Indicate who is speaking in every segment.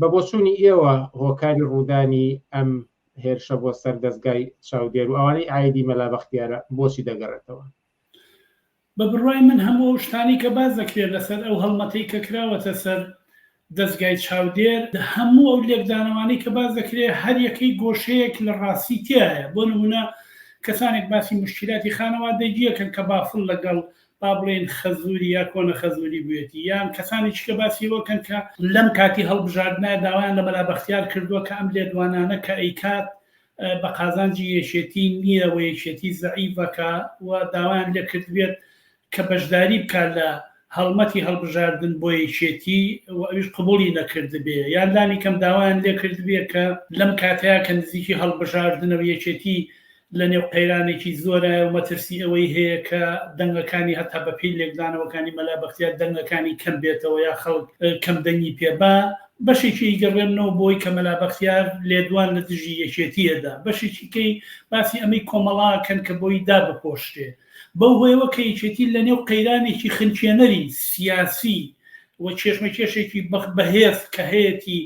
Speaker 1: بە بۆچوونی ئێوە هۆکاری ڕوودانی ئەم هێرشە بۆ سەر دەستگای چاودێر و ئەوانەی ئایدی مەلا بەختیارە بۆچی دەگەڕێتەوە؟
Speaker 2: بە بڕای من هەموو شتانی کە باز دەکرێت لەسەر ئەو هەڵمەتەی کە کراوەتە سەر دەستگای چاودێر هەموو ئەو لێکدانەوانی کە باز دەکرێت هەر یەکەی گۆشەیەک لە ڕاستی تایە. بۆ نمونە کەسانێک باسی مشکلاتی خانەوادەگیەکەن کە بافڵ لەگەڵ با بڵێن خەزوری یا کۆنە خەزوری بوێتی، یان کەسانێکی کە باسیەوەکەن کە لەم کاتی هەڵبژاردنە داوایان لە مەلا بەختیار کردووە کە ئەم لێدوانانە کە ئەیکات بە قازانجی یەکێتی نییە و یەکێتی زەعیفەکە و داوایان لێ کردبێت کە بەشداری بکات لە هەڵمەتی هەڵبژاردن بۆ یەکێتی و ئەویش قبوڵی نەکردبێ، یان لانی کەم داوایان لێ کردبێت کە لەم کاتەیە کە نزیکی هەڵبژاردنەوە یەکێتی لە نێو قەیرانێکی زۆرە و مەترسی ئەوەی هەیە کە دەنگەکانی هەتا بەپی لێکدانەوەکانی مەلا بەختیار دەنگەکانی کەم بێتەوە یا خەڵک کەم دەنگی پێبا بەشێکی گەڕێنەوە بۆی کە مەلا بەختیار لێدوان لە دژی یەکێتیەدا، بەشێکی کەی باسی ئەمەی کۆمەڵاکەن کە بۆی دابپۆشتێ بەو هۆیەوە کە یەکێتی لە نێو قەیرانێکی خنچێنەری سیاسی و چێشمەکێشێکی بەهێز کە هەیەی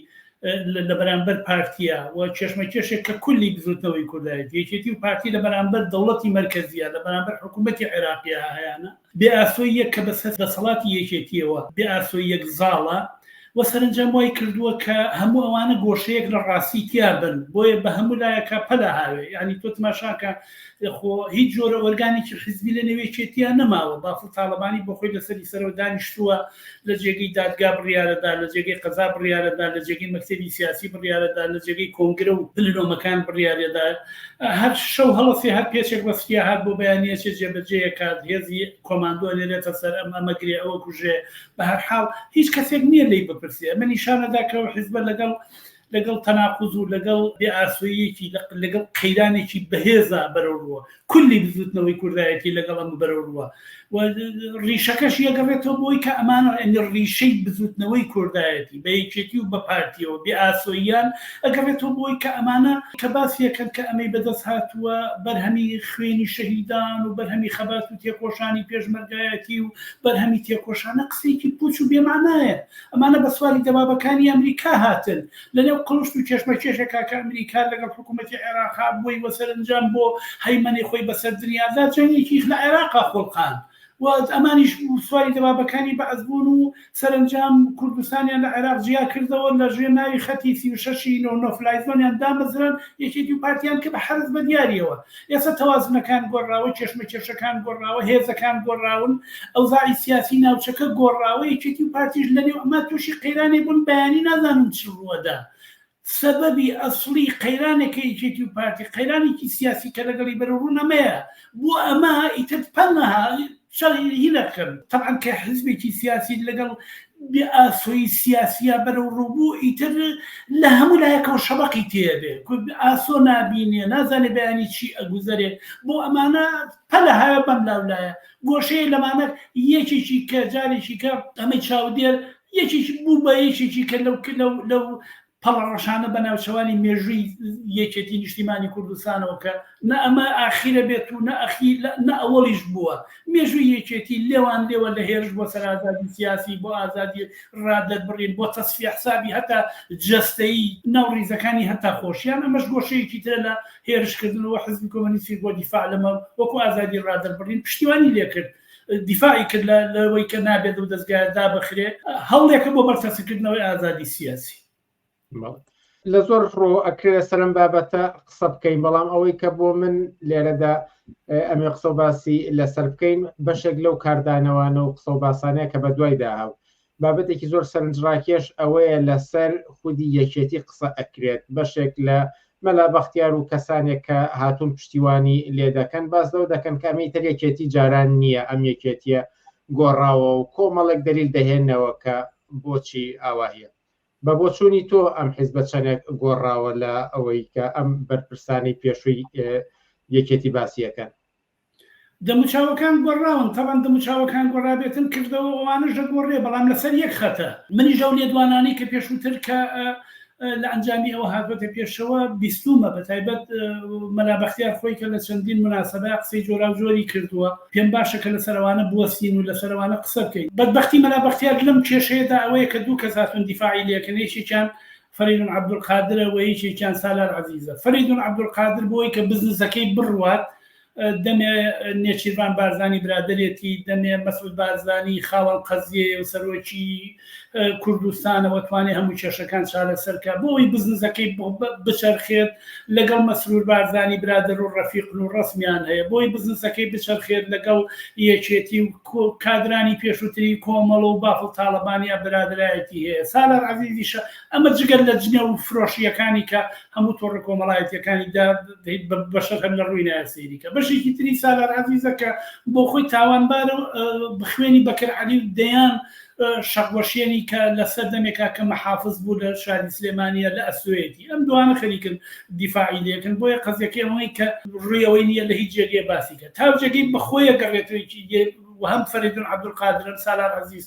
Speaker 2: لە بەرامبەر پارتیە و چێشمەکێشێک کە کولی بزوتنەوەی کوردایەت یەکێتی و پارتی لە بەرامبەر دەوڵەتی مەرکەزیە لە بەرامبەر حکوومەتی عێراقیە هەیەە بێ ئاسۆییە کە بەسەڵاتی یەکێتیەوە بێ ئاسۆی یەک زاڵە و سەرنجام وای کردووە کە هەموو ئەوانە گۆشەیەک لە ڕاستی تیا بن بۆیە بە هەموو لایەکە پەلا هاوێ، ینی تۆ تماشاکە خۆ هیچ جۆرە ئۆرگانێکی حیزبی لە نێوێکێتیان نەماوە، بافڵ تاڵەبانی بۆ خۆی لەسەری سەرەوە دانیشتووە لە جێگەی دادگا بڕیارەدا، لە جێگەی قەزا بڕیارەدا، لە جێگەی مەکتەبی سیاسی بڕیارەدا، لە جێگەی کۆنگرە و پلنۆمەکان بڕیارێدا، هەر شەو هەڵەسی هەر پێچێک بەستیا هات بۆ بەیانیەکێ جێبەجێیە کات هێزی کۆماندۆ نێرێتە سەر ئەمەگرێ ئەوە کوژێ بە هەر حاڵ هیچ کەسێک نییە لی بپرسێ ئەمە نیشانەداکەەوە حیزبە لەگەڵ تەناقوز و لەگەڵ بێئاسۆیەکی لەگەڵ قەیرانێکی بەهێزە بەرەوڕوە کولی بزوتنەوەی کوردایەتی لەگەڵ ئەم بەرەوڕوە و ڕیشەکەش یەگەڕێتەوە بۆی کە ئەمانە ڕیشەی بزوتنەوەی کوردایەتی بە یەکێتی و بە پارتیەوە بێئاسۆییان ئەگەڕێتەوە بۆی کە ئەمانە کە باسیەکەن کە ئەمەی بەدەست هاتووە بەرهەمی خوێنی شەهیدان و بەرهەمی خەبات و تێکۆشانی پێشمەرگایەتی و بەرهەمی تێکۆشانە قسەیەکی پوچ و بێمانایە. ئەمانە بە سواری دەبابەکانی ئەمریکا هاتن لەنێو قڵشت و چێشمەکێشێکا کە ئەمریکا لەگەڵ حکوومەتی عێراقا بۆی وەسەرنجام بۆ هەیمەنی خۆی بەسەر دنیادا جەنگێکی لە عێراقا خۆڵقان و ئەمانیش سواری دەبابەکانی بەعزبوون و سەرنجام کوردستانیان لە عێراق جیا کردەوە لە ژێناوی خەتی 36 نۆفلایزۆنیان دامەزرن یەکێتی و پارتیان کە بە حەرز بە دیاریەوە ئێستا تەوازنەکان گۆڕاوە چێشمەکێشەکان گۆڕاوە هێزەکان گۆڕاون ئەوزاعی سیاسی ناوچەکە گۆڕاوە یەکێتی و پارتیش لەنێو ئەمە تووشی قەیرانی بوون بەیانی نازانم چ ڕووەدا سەبەبی ئەسڵی قەیرانێکە یەکێتی و پارتی قەیرانێکی سیاسی کە لەگەڵی بەرەڕوو نەمەیە بۆ ئەمە ئیتر پەنەها هینەکەن طبعا کە حزبێکی سیاسی لەگەڵ ئاسۆی سیاسیە بەرەو ڕووبوو ئیتر لە هەموو لایەکەەوە شەبقی تێبێ ئاسۆ نبینێ نازانێ بەیانی چی ئەگوزەرێ بۆ ئەمانە پەلە هاوێ بەم لاولایە گۆشەیە لەمانە یەکێکی کە جارێکی کە ئەمە چاودێر یەکێکی بوو بە یەکێکی کە لەو پەڵەڕەشانە بەناوچەوانی مێژووی یەکێتی نیشتیمانی کوردستانەوە کە نە ئەمە ئاخیرە بێت و نە ئەوەڵیش بووە مێژووی یەکێتی لێوان لێوە لە هێرش بۆ سەر ئازادی سیاسی بۆ ئازادی ڕادەت بڕین بۆ تەسفی حسابی هەتا جەستەیی ناوڕیزەکانی هەتا خۆشیان ئەمەش گۆشەیەکی ترە لە هێرشکردنەوە حزبی کۆمۆنیستی بۆ دیفاع لەمە وەکو ئازادی ڕادەت بڕین پشتیوانی لێکرد دیفاعی کرد لەوەی کە نابێت و دەستگایدا بخرێ هەڵێکە بۆ بەرتەسەکردنەوەی ئازادی سیاسی
Speaker 1: لە زۆر ڕۆ ئەکرێ سەرم بابەتە قسە بکەین بەڵام ئەوەی کە بۆ من لێرەدا ئەمێ قسە و باسی لەسەر بکەین بەشێک لەو کاردانەوانە و قسە و باسانەیە کە بە دوای داهاو بابەتێکی زۆر سەرنجڕاکێش ئەوەیە لەسەر خودی یەکێتی قسە ئەکرێت بەشێک لە مەلا بەختیار و کەسانێک کە هاتوون پشتیوانی لێ دەکەن باز لەو دەکەن کە ئەمەی تر یەکێتی جاران نییە ئەم یەکێتیە گۆڕاوە و کۆمەڵێک دەلیل دەهێنەوە کە بۆچی ئاواهەیە بە بۆچوونی تۆ ئەم حیزبە چەندێک گۆڕاوە لە ئەوەی کە ئەم بەرپرسانی پێشووی یەکێتی باسیەکەن
Speaker 2: دەموچاوەکان گۆڕاون تەوان دەموچاوەکان گۆڕابێتن کردەوە ئەوانش دەگۆڕێ بەڵام لەسەر یەک خەتە منی ژەو لێدوانانی کە پێشووتر کە لە ئەنجامی ئەوە هاتوۆتە پێشەوە بیستومە بە تایبەت مەلا بەختیار خۆی کە لە چەندین مناسبە قسەی جۆرا و جۆری کردووە پێم باشە کە لەسەروانە بوەستین و لەسەروانە قسە بکەین بەدبەختی مەلا بەختیار لەم کێشەیەدا ئەوەیە کە دوو کەس هاتوون دیفاعی لێکەن یەکێکیان فەریدون عەبدولقادرە و هیچێکیان سالار عەزیزە. فەریدون عەبدولقادر بۆی کە بزنسەکەی بڕوات دەمێ نێچیروان بارزانی برادێتی، دەمێ مەسعود بارزانی خاوەن قەزیە و سەرۆکی کوردستانەوە توانێ هەموو کێشەکان چارە سەرکە بۆی بزنسەکەی بچەرخێت لەگەڵ مەسرور بارزانی برادر و ڕەفیق و ڕسمیان هەیە، بۆی بزنسەکەی بچەرخێت لەگەڵ یەکێتی و کادرانی پێشووتری کۆمەڵ و بافڵ تاڵەبانیا برادرایەتی هەیە. سالار عەزیزیشە ئەمە جگەر لە جنێ و فرۆشیەکانی کە هەموو تۆڕە کۆمەڵایەتیەکانی بەشەر هەم لە ڕووی نایاسیریکە. بەشێکی تری سالار عەزیزە کە بۆ خۆی تاوانبارە بخوێنی بەکر عەلی و دەیان شەقوەشێنی کە لە سەردەمێکا کە مەحافظ بوو لە شاری سلێمانیە لە ئەسوێتی، ئەم دوانە خەریکن دیفاعی لێکن، بۆیە قەزیەکەی ئەوەی کە ڕوویەوەی نییە لە هیچ جێگەیە باسیکە تاوجێگەی بەخۆیە گەڕێتەوەی و هەم فەریدون عەبدولقادر سالار عەزیز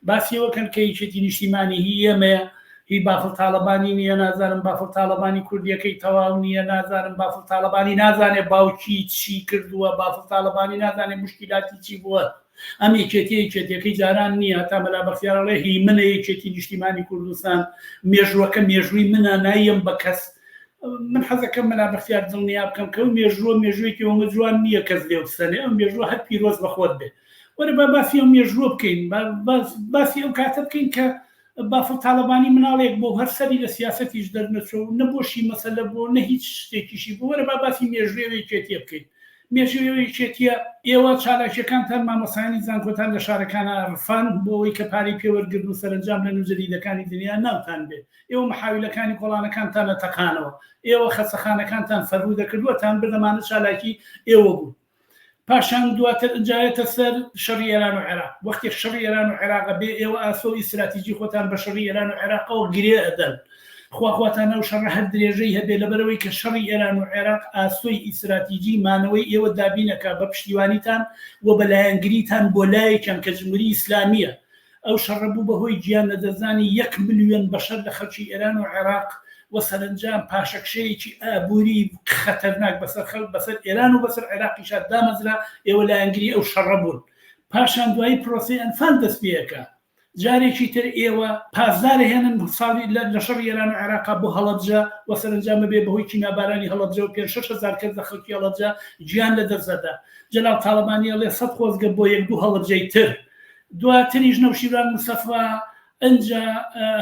Speaker 2: باسیەوەکەن کە هیچێتی نیشتیمانی هی ئێمەیە، هی بافڵ تاڵەبانی نییە، نازانم بافڵ تاڵەبانی کوردیەکەی تەواو نییە، نازانم بافڵ تاڵەبانی نازانێ باوکی چی کردووە، بافڵ تاڵەبانی نازانێ مشکلاتی چی بووە. ئەم یەکێتیەکەی جاران نییە تا مەلا بەختیارەڵێ هی منە یەکێتی نیشتیمانی کوردستان، مێژووەکە مێژووی منە نایم بە کەس. من حەزەکەم مەلا بەختیار دڵنیا بکەم کە مێژووێکی ئەومە جوان نییە کەس لێ بستەنێ، ئەم مێژووە هەر پیرۆز بەخۆت بێ. وەرە با باسی ئەم مێژووە بکەین، باسی ئەو کاتە بکەین کە بافڵ تاڵەبانی مناڵێک بۆ هەر سەری لە سیاسەتیش دەرنەچۆ نەبۆشی مەسەلە بۆ نە هیچ شتێکیشی بۆ. وەرە با باسی مێژوێکێتیە بکەین. مێژوێکێتیە ئێوە چالاکیەکانتان مامۆسایانی زانکۆتان لە شارەکانە ڕفان بۆ ئەوەی کە پارەی پێوەرگرتن و سەرنجام لە نوجەریدەکانی دنیا ناوتان بێ. ئێوە محاویلەکانی کۆڵانەکانتان لە تەقانەوە، ئێوە خەسەخانەکانتان فەرموو دەکردووەتان بردەمانە چالاکی ئێوە بوو. پاشان دواتر ئەجایەتە سەر شەڕی ئێران و عێراق. وەختی شەڕی ئێران و عێراق بێ ئێوە ئاسۆی ئیستراتیجی خۆتان بە شەڕی ئێران و عێراقەوە گرێ ئەدەن. خواخواتانە و شەڕە هەر درێژەی هەبێ لەبەرەوەی کە شەڕی ئێران و عێراق ئاسۆی ئیستراتیجی مانەوەی ئێوە دابینەکە بە پشتیوانیتان و بەلایەنگریتان بۆ لایەکەن کە جمهوری ئیسلامیە. ئەو شەڕە بوو بەهۆی گیان لەدەستدانی 1 ملیۆن بەشەر لە خەڵکی ئێران و عێراق و سەرنجام پاشەکشەیەکی ئابووری خەتەرناک بەسەر ئێران و بەسەر عێراقیشا دامەزرا، ئێوە لایەنگری ئەو شەڕە بوون. پاشان دوایی پرۆسەی ئەنفال دەست پێەکە. جارێکی تر ئێوە پازدارە هێنن ساڵی لە شەڕی ئێران و عێراق بۆ هەڵەبجە و سەرنجامە بێ بەهۆی کیمابارانی هەڵەبجە و 5,000 کەس لە خەڵکی هەڵەبجە گیان لەدەستدەدا. جەلاو تاڵەبانی ئەڵێ 100 خۆزگە بۆ 1-2 هەڵەبجەی تر. دواتریش نەوشیروان مستەفا ئەنجا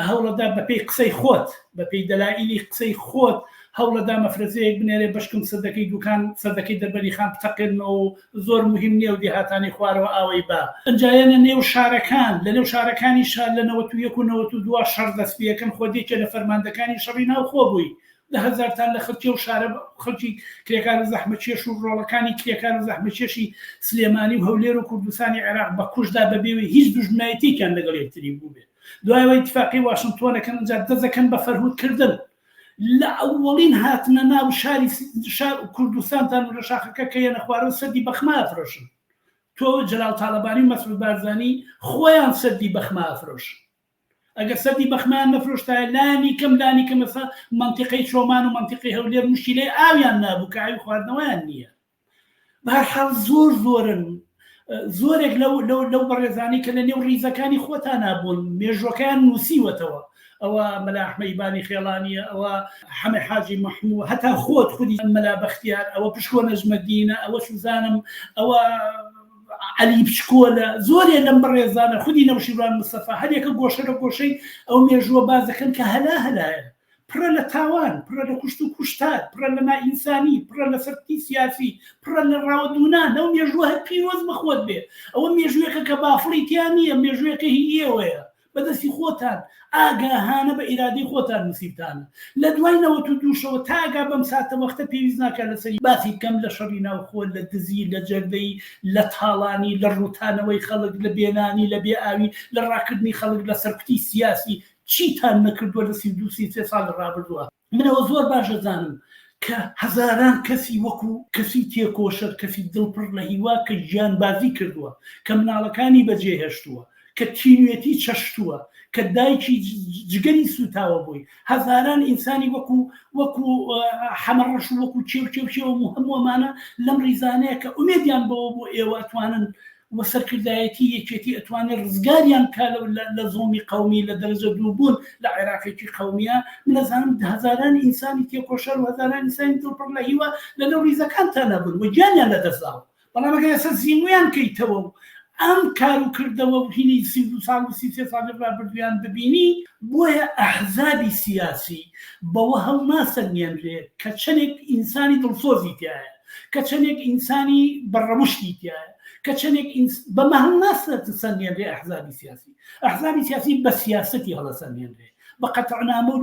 Speaker 2: هەوڵەدا بەپێی قسەی خۆت، بەپێی دەلائیلی قسەی خۆت هەوڵەدا مەفرەزەیەک بنێرێ بەشکم سەردەکەی دوکان سەردەکەی دەربەری خان بتەقێنەوە و زۆر مهم نییە و دیهاتانی خوارەوە ئاوەی با. ئەنجایەنە نێو شارەکان، لە نێو شارەکانی شار لە 91 و 92 شەڕ دەستپێەکەن خۆدێکە لە فەرماندەکانی شەڕی ناوخۆ بووی. 10,000تان لە خەڵکی و شارە خەڵکی کرێکار و زەحمەکێش و ڕۆڵەکانی کرێکار و زەحمەکێشی سلێمانی و هەولێر و کوردستانی عێراق بە کوشدا بەبێوەی هیچ دوژمنایەتێکیان لەگەڵ یەکتری بوو بێت. دوایەوە ئیتفاقی واشنگتۆنەکەن ئەنجا دەزەکەن بە فەرهودکردن. لە ئەوڵین هاتنە ناو شاری کوردستانتان و لە شاخەکە کە یەنە خوارە و سەردی بەخما ئەفرۆشن. تۆ جەلال تاڵەبانی و مەسعود بارزانی خۆیان سەردی بەخما ئەفرۆشن. ئەگەر سەردی بەخمایان نەفرۆشتایە لانی کەم مەسا منتیقەی چۆمان و منتیقی هەولێر مشکلەی ئاویان نابوو کە ئاوی خواردنەوەیان نییە. بەهەرحاڵ زۆرن زۆرێک لەو بەڕێزانی کە لە نێو ڕیزەکانی خۆتان نابوون مێژوەکەیان نووسیوەتەوە. ئەوە مەلا ئەحمەدیبانی خێڵانیە، ئەوە حەمە حاجی مەحموود، هەتا خۆت خودی مەلا بەختیار، ئەوە پشکۆ نەژمەدینە، ئەوە سوزانم، ئەوە علی بچکۆلە، زۆرێ لەم بەڕێزانە خودی نەوشیروان مستەفا هەرێکە گۆشە لە گۆشەی ئەو مێژووە بازەکەن کە هەلایە پڕە لە تاوان، پڕە لە کوشت و کوشتار، پڕە لە نائینسانی، پڕە لە سەرتی سیاسی، پڕە لە ڕاوەدونان. ئەو مێژووە هەر پیرۆز بەخۆت بێ. ئەوە مێژوویەکە کە بافڵی تیان نییە، مێژوویەکە هی ئێوەیە بەدەستی خۆتان ئاگاهانە بە ئیرادەی خۆتان نووسیبتانە. لە دوای 92 تاگا بەم ساتە وەختە پێویست ناکات لەسەری باسی بکەم لە شەڕی ناوخۆ، لە دزی، لە جەردەی، لە تاڵانی، لە ڕوتانەوەی خەڵک، لە بێنانی، لە بێئاوی، لە ڕاکردنی خەڵک، لە سەرکوتی سیاسی چیتان نەکردووە لە 32-33 ساڵ ڕابردووە. منەوە زۆر باش دەزانم کە هەزاران کەسی وەکو کەسی تێکۆشەر، کەسی دڵپڕ لە هیوا کە گیانبازی کردووە، کە مناڵەکانی بەجێهێشتووە، کە تینوێتی چەشتووە، کە دایکی جگەری سوتاوە بووی، هەزاران ئینسانی وەکو حەمەڕەش و وەکو چێو و هەموو ئەمانە لەم ڕیزانەیە کە ئومێدیان بەوە بۆ ئێوە توانن و سەرکردایەتی یەکێتی ئەتوانێت ڕزگاریان کا لە زۆمی قەومی لە دەرەجە دووبوون لە عێراقێکی قەومیە من ئەزانم هەزاران ئینسانی تێکۆشەر و هەزاران ئینسانی دڵپڕ لە هیوە لەنەو ریزەکانتان نەبوون و گیانیان لەدەستداوە بەڵام ئەگەر ئێستا زیینویان کەیتەوە و ئەم کار و کردەوە و هینی 32 ساڵ و 33 ساڵ ڕابردویان ببینی بۆیە ئەحزابی سیاسی بەوە هەڵناسەنێنرێ کە چەندێک ئینسانی دڵسۆزی تایە کە چەندێک ئینسانی بەڕەمشتی تایە کە چەندێک بەمە هەڵناسەنێنرێ ئەحزابی سیاسی بە سیاسەتی هەڵەسەنێنرێ بە قەتعنامە و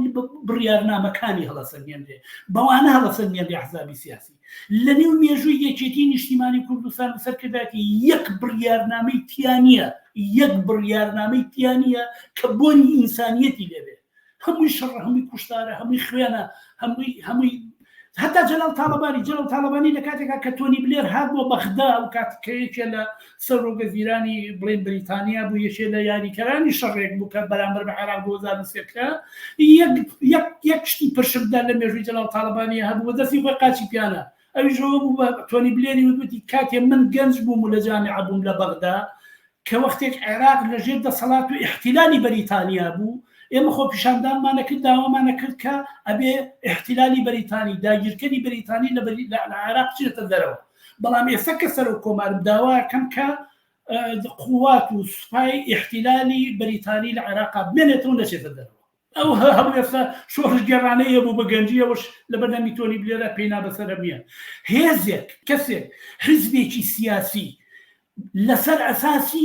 Speaker 2: بڕیارنامەکانی هەڵەسەنێنرێ بەوانە هەڵەسەنێنرێ ئەحزابی سیاسی لە نێو مێژووی یەکێتی نیشتیمانی کوردستان سەرکردایەتی یەک بڕیارنامەی تیانە کە بۆنی ئینسانیەتی لێبێ هەمووی شەڕ هەمووی کوشتارە هەمووی خوێنە هەمووی هەتا جەلال تاڵەبانی لە کاتێکا کە تۆنی بلێر هات بۆ بەغدا و کاتکەیەکێ لە سەرۆگەزیرانی بڵێن بریتانیا بوو یەکێ لە یاریکەرانی شەڕێک بوو کە بەرامبەر بە عێراق 2023 یەک شتی پرشمدا لە مێژووی جەلال تاڵەبانی هەبوو دەستی خۆی قاچی پیانە ئەویژەوە بوو بە تۆنی بلێری وتی کاتێ من گەنج بووم و لە جامیعە بووم لە بەغدا کە وەختێک عێراق لەژێر دەسەڵات و احتیلالی بەریتانیا بوو ئێمە خۆ پیشاندانمانە کرد داوامانە کرد کە ئەبێ احتیلالی بەریتانی داگیرکەری بەریتانی لە عێراق چێتە دەرەوە بەڵام ئێستا کە سەر و کۆمارم داواکەم کە قوات و سوپای احتیلالی بەریتانی لە عێراق بێنێتەوە نەچێتە دەرەوە ئەو هەموو ئێستا شۆڕش گێڕانەیە بوو بە گەنجیەوەش لە بەردەمی تۆنی بلێرە پێینا بەسەرە میە هێزێک کەسێک حیزبێکی سیاسی لەسەر ئەساسی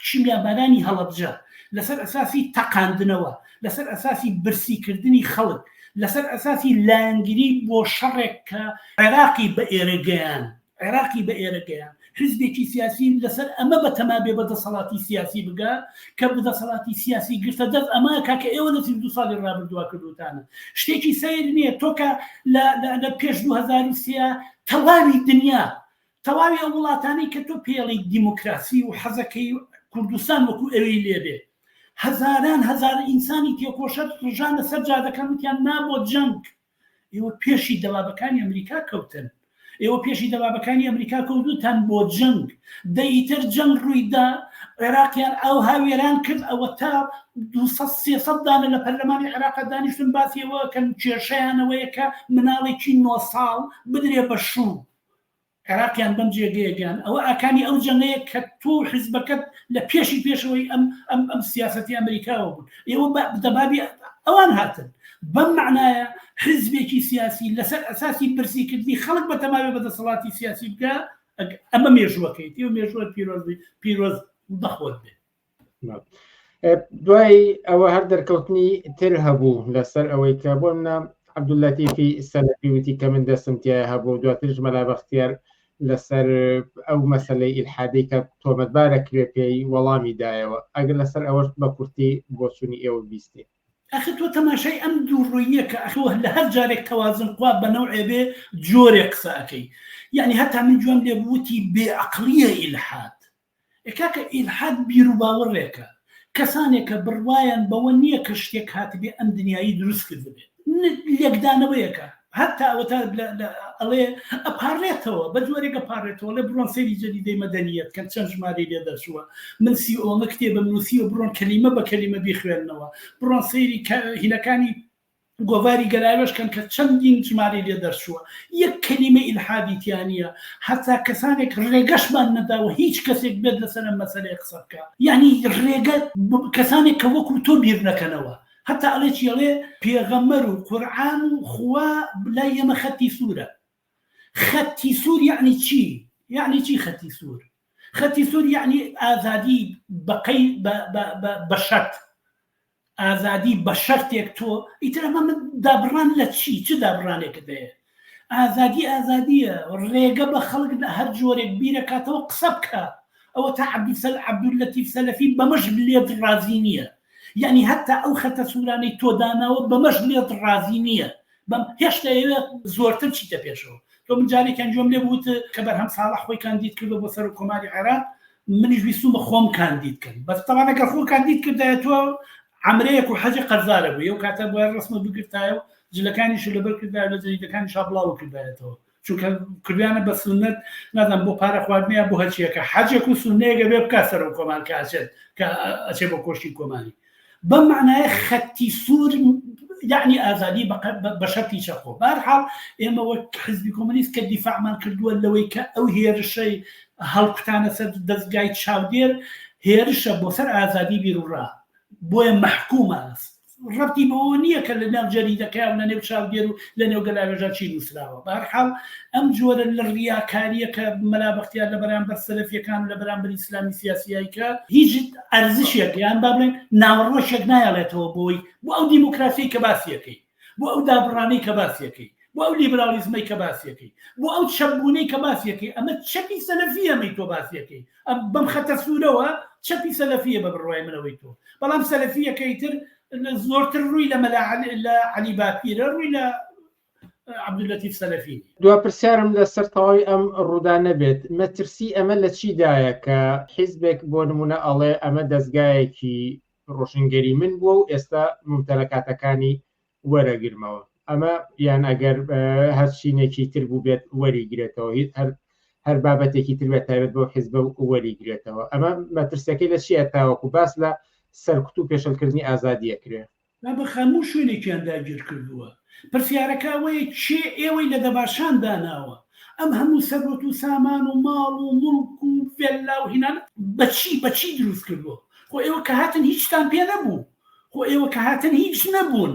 Speaker 2: شیمیابارانی هەڵەبجە لەسەر ئەساسی تەقاندنەوە لەسەر ئەساسی برسیکردنی خەڵک لەسەر ئەساسی لایەنگیری بۆ شەڕێک کە عێراقی بە ئێرەگەیان حیزبێکی سیاسی لەسەر ئەمە بە تەمابێ بە دەسەڵاتی سیاسی بگا کە بە دەسەڵاتی سیاسی گرتە دەست ئەمە کاکە ئێوە لە 32 ساڵی ڕابردووە کردوتانە شتێکی سەیر نییە تۆکە لە پێش 2003 تەواوی دنیا تەواوی ئەو وڵاتانی کە تۆ پێڵی دیموکراسی و حەزەکەی کوردستان وەکو ئەوەی لێبێ هەزار ئینسانی تێکۆشەر ڕژانە سەر جادەکان وتیان نابۆ جەنگ ئێوە پێشی دەوابەکانی ئەمریکا کەوتن ئێوە پێشی دەوابەکانی ئەمریکا کەوتوتان بۆ جەنگ دەیتر جەنگ ڕوویدا عێراقیان ئەو هاوێران کرد ئەوە تا 200-300 دانە لە پەرلەمانی عێراق دانیشتن باسیەوە کەن کێشەیانەوەیە کە مناڵێکی 9 ساڵ بدرێ بە شوو عێراقیان بەم جێگەیەگەیان ئەوە ئاکانی ئەو جەنگەیە کە تۆ حیزبەکەت لە پێشەوەی ئەم سیاسەتی ئەمریکاوە بوون ئێوە دەبابی ئەوان هاتن بەم معنایە حیزبێکی سیاسی لەسەر ئەساسی برسیکردنی خەڵک بە تەماوی بەدەسەڵاتی سیاسی بکە ئەمە مێژووەکەیت ئێوە مێژووە پیرۆز بەخۆت بێت
Speaker 1: دوای ئەوە هەر دەرکەوتنی تر هەبوو لەسەر ئەوەی کە بۆ منە عەبدولەتیفی سەلەفی وتی کە من دەستمتیایە هەبوو دواترش مەلا بەختیار لەسەر ئەو مەسەلەی ئیلحادی کە تۆمەتبارە کرێ پێی وەڵامی دایەوە ئەگەر لەسەر ئەوەش بە کورتی بۆ چوونی ئێوە بیستی
Speaker 2: ئەخ تۆ تەماشای ئەم دووڕوویە کە ئەخوە لە هەر جارێک تەوازن قوا بە نەوعێ بێ جۆرێک قسەکەی یعنی هەتا من گوێم لێ بوتی بێعەقلیە ئیلحاد کاکە ئیلحاد بیر و باوەڕێکە کەسانێکە بڕوایان بەوە نییە کە شتێک هاتبێ ئەم دنیایی دروست کرد بێت لێکدانەوەیەکە هەتا ئەوە ئەڵێ ئەپارڕێتەوە بە جۆرێکە پارڕێتەوە لە بڕۆن سەیری جەدیدەی مەدەنیەت کە چەند ژمارەی لێ دەرچووە من سیئۆمە کتێبە نووسی و بڕۆن کەلیمە بە کەلیمە بیخوێننەوە بڕۆن سەیری هینەکانی گۆڤاری گەرایوەش کەن کە چەندین ژمارەی لێ دەرچووە یەک کەلیمە ئیلحادی تیانە هەتا کەسانێک ڕێگەشمان نەداوە هیچ کەسێک بێت لەسەر مەسەلەی قسە بکە یعنی ڕێگە کەسانێک کە وەکو تۆ بیر نەکەنەوە حتى عليك يلي بيغمروا قرآن وخوا لا يما ختي سورة ختي سور يعني شي ختي سور يعني آزادي بقي بشرط آزادي بشرط يكتو يترى ما دابران لتشي چه دابرانك ده آزادية ريقة بخلق هر جورة كبيرة كاتو قصبك أو عبد اللطيف سلفي بمجب اليد الرازينية يعني حتى أو خط سوراني تودانا وبمجلية الرازينية هشتا زورتن شي تبيشو تو من جاري كان جمله بوت كبر هم صالح خوي كانديد كله بصر كوماري عراق من يجلسوا مخوم كانديد كان بس طبعا اگر خو كانديد كده تو عمريك وحاجه قرزاره بيو كاتب الرسم بقرتايو جلكاني شو لبر كده لو زي كان شابلاو كده تو چونکە کردیانە بە سنت نازان بۆ پارە خواردنیە بۆ هەچیەکە حەجێک و سنەیەگە بێ بکە سەر و کۆمان کاچێت کە ئەچێ بۆ کۆشتی کۆمانی بەم معنایە خەتی سوور یعنی ئازادی بە شەرتی چەقۆ بەهەرحاڵ ئێمە وەک حزبی کۆمۆنیست کە دیفاعمان کردووە لەوەی کە ئەو هێرشەی هەڵکوتانە سەر دەستگای چاودێر هێرشە بۆ سەر ئازادی بیرروڕا بۆیە مەحکومە ڕەبتی بەوە نییە کە لە ناو جەریدەکە و لە نێو چاودێر و لە نێو گەلاوێژە چی نووسراوە بەهەرحاڵ ئەم جۆرە لە ڕیاکاریە کە مەلا بەختیار لە بەرامبەر سەلەفیەکان و لە بەرامبەر ئیسلامی سیاسیایی کە هیچ ئەرزشێک یان با بڵێن ناوەڕۆشێک نایەڵێتەوە بۆی بۆ ئەو دیموکراسی کە باسیەکەی بۆ ئەو دابڕانەی کە باسیەکەی بۆ ئەو لیبرالیزمەی کە باسیەکەی بۆ ئەو چەپبوونەی کە باسیەکەی ئەمە چەپی سەلەفی ئەمەی تۆ باسیەکەی بەم خەتە سوورەوە چەپی سەلەفیە بە بڕوای منەوەی تۆ بەڵام سەلەفیەکەی تر زۆرتر ڕووی لە مەلا عەلی باپیرە ڕووی لە عەبدولەتیف سەلەفی
Speaker 1: دوا پرسیارم لەسەر تەواوی ئەم ڕوودانە بێت مەترسی ئەمە لە چیدایە کە حیزبێک بۆ نمونە ئەڵێ ئەمە دەستگایەکی ڕۆشنگەری من بووە و ئێستا ممتەلەکاتەکانی وەرەگرمەوە ئەمە یان ئەگەر هەر چینێکی تر بوو بێت وەریگرێتەوە هەر بابەتێکی تر بێت تایبەت بۆ حیزبە وەریگرێتەوە ئەمە مەترسەکەی لە چیە تاوەکو باس لە سەرکوت و پێشەلکردنی ئازادیەکرێ
Speaker 2: بە خەموو شوێنێکیان داگیر کردووە پرسیارەکە ئەوەیە چێ ئێوەی لە دەباشان داناوە ئەم هەموو سەرۆت و سامان و ماڵ و مڵک و فێلا و هینان بەچی دروست کردووە خۆ ئێوە کە هاتن هیچتان پێ نەبوو خۆ ئێوە کە هاتن هیچ نەبوون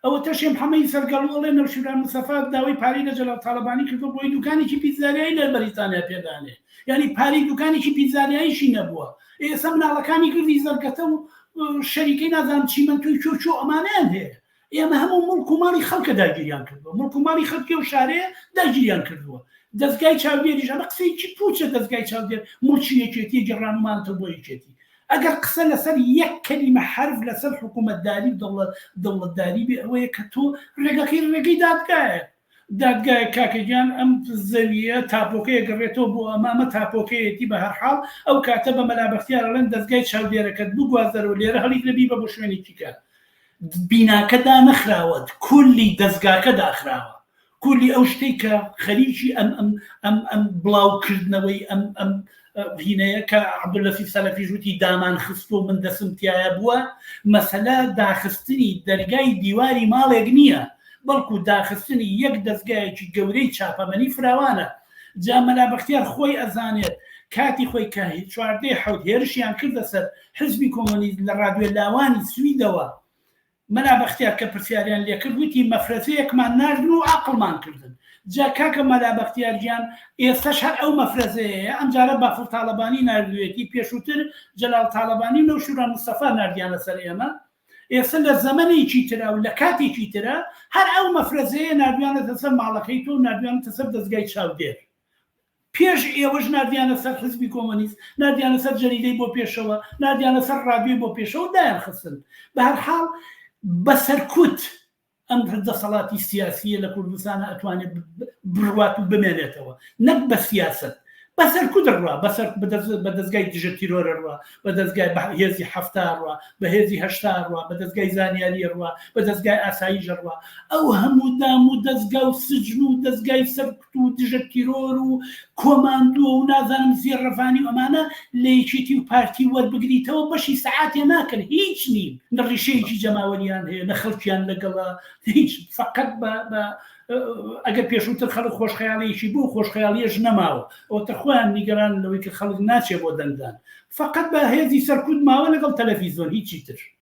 Speaker 2: ئەوە تەشێم هەمەی سەرگەڵوەڵێ نەوشیران مستەفا داوای پارەی لە جەلال تاڵەبانی کردو بۆی دوکانێکی پیتزاریایی لە بەریتانیا پێدانێ یعنی پارەی دوکانێکی پیتزاریاییشی نەبووە ئێستا مناڵەکانی کردی زەرگەتە و شەریکەی نازانم چیمەنتوی چۆ ئەمانیان هەیە ئێمە هەموو مڵک و ماڵی خەڵکە داگیریان کردووە مڵک و ماڵی خەڵکی و شارەیە داگیریان کردووە دەستگای چاودێریش ئەمە قسەیکی پوچە دەستگای چاودێر مڵکی یەکێتی گەڕانمانتە بۆ یەکێتی ئەگەر قسە لەسەر یەک کەلیمە حرف لەسەر حکوومەتداری دەوڵەتداری بێ ئەوەیە کە تۆ ڕێگەی دادگایە کاکەگیان ئەم زەویە تاپۆکەیە گەڕێتەوە بۆ ئەمامە تاپۆکەیەتی بە هەرحاڵ ئەو کاتە بە مەلا بەختیارەڵێن دەستگای چاودێرەکەت بوو گوازەرەوە لێرە هەڵی لەبی بە بۆ شوێنێکی کە بیناکەدا نەخراوەت کولی دەستگاکە داخراوە کولی ئەو شتەی کە خەریکی ئەم بڵاوکردنەوەی ئەم هینەیە کە عەبدولەتیف سەلەفی ژووتی دامان خست و من دەسمتیایە بووە مەسەلە داخستنی دەرگای دیواری ماڵێک نییە بەڵکو داخستنی یەک دەستگایەکی گەورەی چاپەمەنی فراوانە جا مەلا بەختیار خۆی ئەزانێت کاتی خۆی کە چواردەی حەوت هێرشیان کردە سەر حزبی کۆمۆنیست لە ڕادیۆ لاوانی سویدەوە مەلا بەختیار کە پرسیاریان لێکرد وتی مەفرەزەیەکمان ناردن و عەقڵمان کردن جا کاکە مەلا بەختیارگیان ئێستاش هەر ئەو مەفرەزەیە ئەمجارە بافڵ تاڵەبانی ناردوێتی پێشووتر جەلال تاڵەبانی و نەوشیران مستەفا ناردیانە سەر ئێمە ئێستا لە زەمەنێکی ترە و لە کاتێکی ترە هەر ئەو مەفرەزەیە نردویانەتە سەر ماڵەکەی تۆ و نردویانەتە سەر دەستگای چاودێر پێش ئێوەش نردیانە سەر حزبی کۆمۆنیست نردیانە سەر جەریدەی بۆ پێشەوە نردیانە سەر ڕادیۆی بۆ پێشەوە دایان خستن بە هەرحاڵ بەسەرکوت ئەم دەسەڵاتی سیاسیە لە کوردستانە ئەتوانێت بڕوات و بمێنێتەوە نەک بە سیاست بەسەرکوت ڕوا بە دەستگای دژە تیرۆرە ڕوا بە دەستگای هێزی هەفتا ڕوا بە هێزی هەشتا ڕوا بە دەستگای زانیاری ڕوا بە دەستگای ئاساییژە ڕوا ئەو هەموو دام و دەستگا و سجن و دەستگای سەرکوت و دژە تیرۆر و کۆماندۆ و نازانم زیێڕەفانی و ئەمانە لە یەکێتی و پارتی وەربگریتەوە بەشی سەعاتێ ناکەن هیچ نین نە ڕیشەیەکی جەماوەریان هەیە نە خەڵکیان لەگەڵا هیچ فقط بە ئەگەر پێشووتر خەڵک خۆشخەیاڵیەکی بوو خۆشخەیاڵیەش نەماوە ئەوتە خۆیان نیگەران لەوەی کە خەڵک ناچێ بۆ دەنگدان فقط بە هێزی سەرکوت ماوە لەگەڵ تەلەڤیزۆن هیچی تر